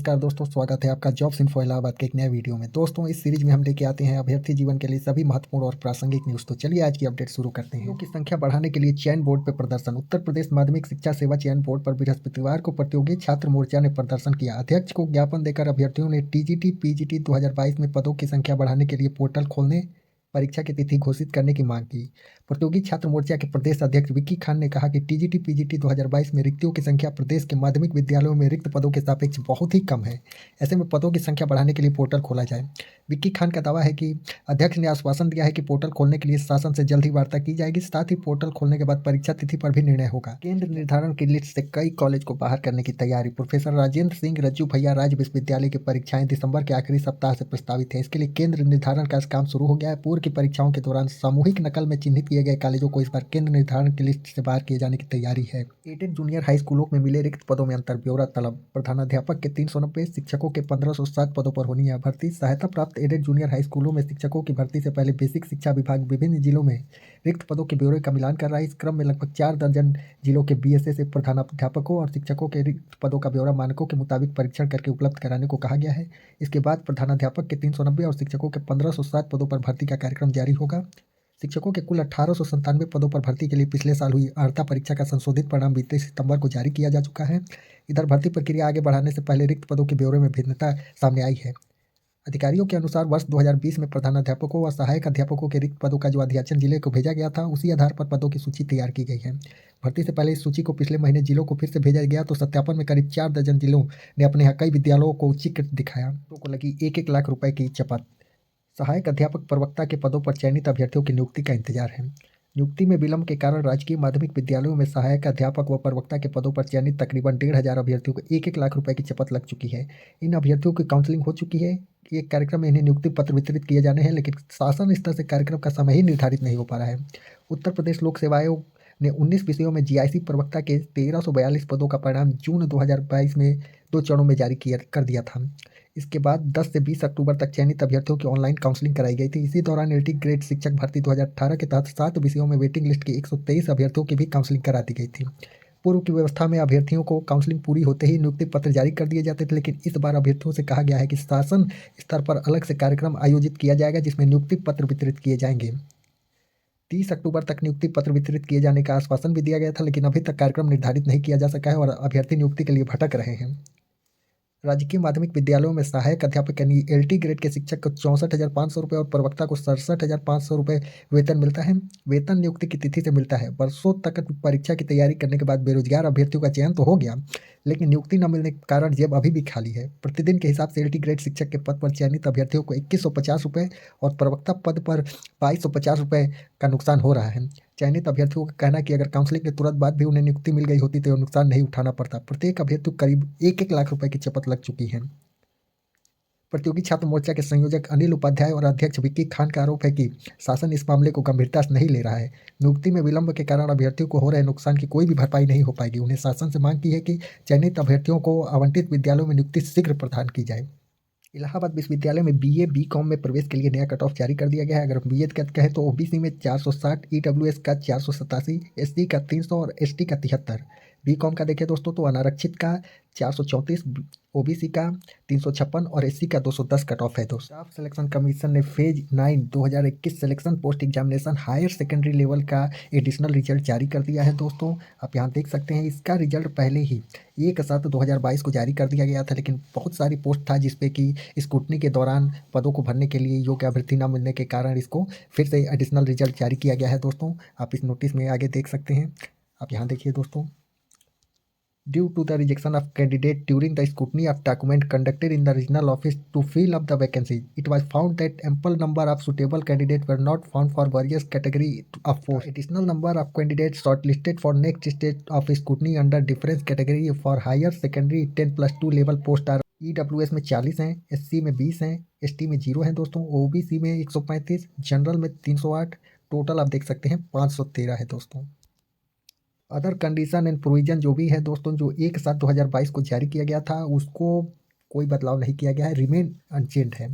नमस्कार दोस्तों, स्वागत है आपका जॉब्स इन्फो इलाहाबाद के एक नए वीडियो में। दोस्तों, इस सीरीज में हम लेके आते हैं अभ्यर्थी जीवन के लिए सभी महत्वपूर्ण और प्रासंगिक न्यूज़। तो चलिए आज की अपडेट शुरू करते हैं। की संख्या बढ़ाने के लिए चयन बोर्ड पर प्रदर्शन। उत्तर प्रदेश माध्यमिक शिक्षा सेवा चयन बोर्ड पर बृहस्पतिवार को प्रतियोगी छात्र मोर्चा ने प्रदर्शन किया। अध्यक्ष को ज्ञापन देकर अभ्यर्थियों ने टीजीटी पीजीटी 2022 में पदों की संख्या बढ़ाने के लिए पोर्टल खोलने, परीक्षा की तिथि घोषित करने की मांग की। प्रतियोगी छात्र मोर्चा के प्रदेश अध्यक्ष विक्की खान ने कहा कि टीजीटी पीजीटी 2022 में रिक्तियों की संख्या प्रदेश के माध्यमिक विद्यालयों में रिक्त पदों के सापेक्ष बहुत ही कम है। ऐसे में पदों की संख्या बढ़ाने के लिए पोर्टल खोला जाए। विक्की खान का दावा है कि अध्यक्ष ने आश्वासन दिया है कि पोर्टल खोलने के लिए शासन से जल्द ही वार्ता की जाएगी। साथ ही पोर्टल खोलने के बाद परीक्षा तिथि पर भी निर्णय होगा। केंद्र निर्धारण की लिस्ट से कई कॉलेज को बाहर करने की तैयारी। प्रोफेसर राजेंद्र सिंह रज्जू भैया राज्य विश्वविद्यालय की परीक्षाएं दिसंबर के आखिरी सप्ताह से प्रस्तावित है। इसके लिए केंद्र निर्धारण का काम शुरू हो गया है। पूर्व की परीक्षाओं के दौरान सामूहिक नकल में चिन्हित किए गए कॉलेजों को इस बार केंद्र निर्धारण की लिस्ट से बाहर किए जाने की तैयारी है। एडेड जूनियर हाई स्कूलों में मिले रिक्त पदों में अंतर, ब्यौरा तलब। प्रधानाध्यापक के 390, शिक्षकों के 1507 पदों पर होनी है भर्ती। सहायता प्राप्त एडेड जूनियर हाई स्कूलों में शिक्षकों की भर्ती से पहले बेसिक शिक्षा विभाग विभिन्न जिलों में रिक्त पदों के ब्यौरे का मिलान कर रहा है। इस क्रम में लगभग 4 दर्जन जिलों के बीएसए से प्रधानाध्यापकों और शिक्षकों के रिक्त पदों का ब्यौरा मानकों के मुताबिक परीक्षण करके उपलब्ध कराने को कहा गया है। इसके बाद प्रधानाध्यापक के 390 और शिक्षकों के 1507 पदों पर भर्ती का कार्यक्रम जारी होगा। शिक्षकों के कुल 1897 पदों पर भर्ती के लिए पिछले साल हुई अर्हता परीक्षा का संशोधित परिणाम बीते सितंबर को जारी किया जा चुका है। इधर भर्ती प्रक्रिया आगे बढ़ाने से पहले रिक्त पदों के ब्यौरे में भिन्नता सामने आई है। अधिकारियों के अनुसार वर्ष 2020 में प्रधानाध्यापकों व सहायक अध्यापकों के रिक्त पदों का जो अध्याचन जिले को भेजा गया था, उसी आधार पर पदों की सूची तैयार की गई है। भर्ती से पहले इस सूची को पिछले महीने जिलों को फिर से भेजा गया तो सत्यापन में करीब 4 दर्जन जिलों ने अपने यहाँ कई विद्यालयों को उच्चीकृत दिखाया। तो को लगी 1-1 लाख रुपए की चपत। सहायक अध्यापक प्रवक्ता के पदों पर चयनित अभ्यर्थियों की नियुक्ति का इंतजार है। नियुक्ति में विलंब के कारण राजकीय माध्यमिक विद्यालयों में सहायक अध्यापक व प्रवक्ता के पदों पर चयनित तकरीबन 1,500 अभ्यर्थियों को 1-1 लाख रुपए की चपत लग चुकी है। इन अभ्यर्थियों की काउंसलिंग हो चुकी है। एक कार्यक्रम में इन्हें नियुक्ति पत्र वितरित किए जाने हैं, लेकिन शासन स्तर से कार्यक्रम का समय ही निर्धारित नहीं हो पा रहा है। उत्तर प्रदेश लोक सेवा आयोग ने 19 विषयों में जीआईसी प्रवक्ता के 1342 पदों का परिणाम जून 2022 में 2 चरणों में जारी कर दिया था। इसके बाद 10 से 20 अक्टूबर तक चयनित अभ्यर्थियों की ऑनलाइन काउंसलिंग कराई गई थी। इसी दौरान एलटी ग्रेड शिक्षक भर्ती 2018 के तहत 7 विषयों में वेटिंग लिस्ट के 123 अभ्यर्थियों की भी काउंसलिंग करा दी गई थी। पूर्व की व्यवस्था में अभ्यर्थियों को काउंसलिंग पूरी होते ही नियुक्ति पत्र जारी कर दिए जाते थे, लेकिन इस बार अभ्यर्थियों से कहा गया है कि शासन स्तर पर अलग से कार्यक्रम आयोजित किया जाएगा, जिसमें नियुक्ति पत्र वितरित किए जाएंगे। 30 अक्टूबर तक नियुक्ति पत्र वितरित किए जाने का आश्वासन भी दिया गया था, लेकिन अभी तक कार्यक्रम निर्धारित नहीं किया जा सका है और अभ्यर्थी नियुक्ति के लिए भटक रहे हैं। राजकीय माध्यमिक विद्यालयों में सहायक अध्यापक यानी एलटी ग्रेड के शिक्षक को 64,500 रुपये और प्रवक्ता को 67,500 रुपये वेतन मिलता है। वेतन नियुक्ति की तिथि से मिलता है। वर्षों तक परीक्षा की तैयारी करने के बाद बेरोजगार अभ्यर्थियों का चयन तो हो गया, लेकिन नियुक्ति न मिलने के कारण जेब अभी भी खाली है। प्रतिदिन के हिसाब से एलटी ग्रेड शिक्षक के पद पर चयनित अभ्यर्थियों को 2150 रुपये और प्रवक्ता पद पर 2250 रुपये का नुकसान हो रहा है। चयनित अभ्यर्थियों का कहना है कि अगर काउंसलिंग के तुरंत बाद भी उन्हें नियुक्ति मिल गई होती तो यह नुकसान नहीं उठाना पड़ता। प्रत्येक अभ्यर्थी को करीब 1-1 लाख रुपए की चपत लग चुकी है। प्रतियोगी छात्र मोर्चा के संयोजक अनिल उपाध्याय और अध्यक्ष विक्की खान का आरोप है कि शासन इस मामले को गंभीरता से नहीं ले रहा है। नियुक्ति में विलंब के कारण अभ्यर्थियों को हो रहे नुकसान की कोई भी भरपाई नहीं हो पाएगी। उन्हें शासन से मांग की है कि चयनित अभ्यर्थियों को आवंटित विद्यालयों में नियुक्ति शीघ्र प्रदान की जाए। इलाहाबाद विश्वविद्यालय में बीए बीकॉम में प्रवेश के लिए नया कट ऑफ जारी कर दिया गया है। अगर बीए का कहें तो ओबीसी में 460, ईडब्ल्यूएस का 487, एससी का 300 और एसटी का 73। बीकॉम का देखें दोस्तों तो अनारक्षित का 434, ओबीसी का 356 और एससी का 210 कट ऑफ है। दोस्तों, स्टाफ सिलेक्शन कमीशन ने phase 9 2021 selection post examination higher secondary level का एडिशनल रिजल्ट जारी कर दिया है। दोस्तों, आप यहाँ देख सकते हैं इसका रिजल्ट पहले ही 1/7/2022 को जारी कर दिया गया था, लेकिन बहुत सारी पोस्ट था जिसपे कि स्क्रूटनी के दौरान पदों को भरने के लिए योग्य अभ्यर्थी न मिलने के कारण इसको फिर से एडिशनल रिजल्ट जारी किया गया है। दोस्तों, आप इस नोटिस में आगे देख सकते हैं। आप यहाँ देखिए दोस्तों, due to the rejection of candidate during the scrutiny of document conducted in the regional office to fill up the vacancy, it was found that ample number of suitable candidates were not found for various category of posts. Additional number of candidates shortlisted for next stage of scrutiny under different category for higher secondary 10+2 level post are EWS में 40 हैं, SC में 20 हैं, ST में 0 हैं दोस्तों, OBC में 135, general में 308, total आप देख सकते हैं 513 है दोस्तों। अदर कंडीशन एंड प्रोविजन जो भी है दोस्तों, जो 1/7/2022 को जारी किया गया था उसको कोई बदलाव नहीं किया गया है, रिमेन अनचेंज्ड है।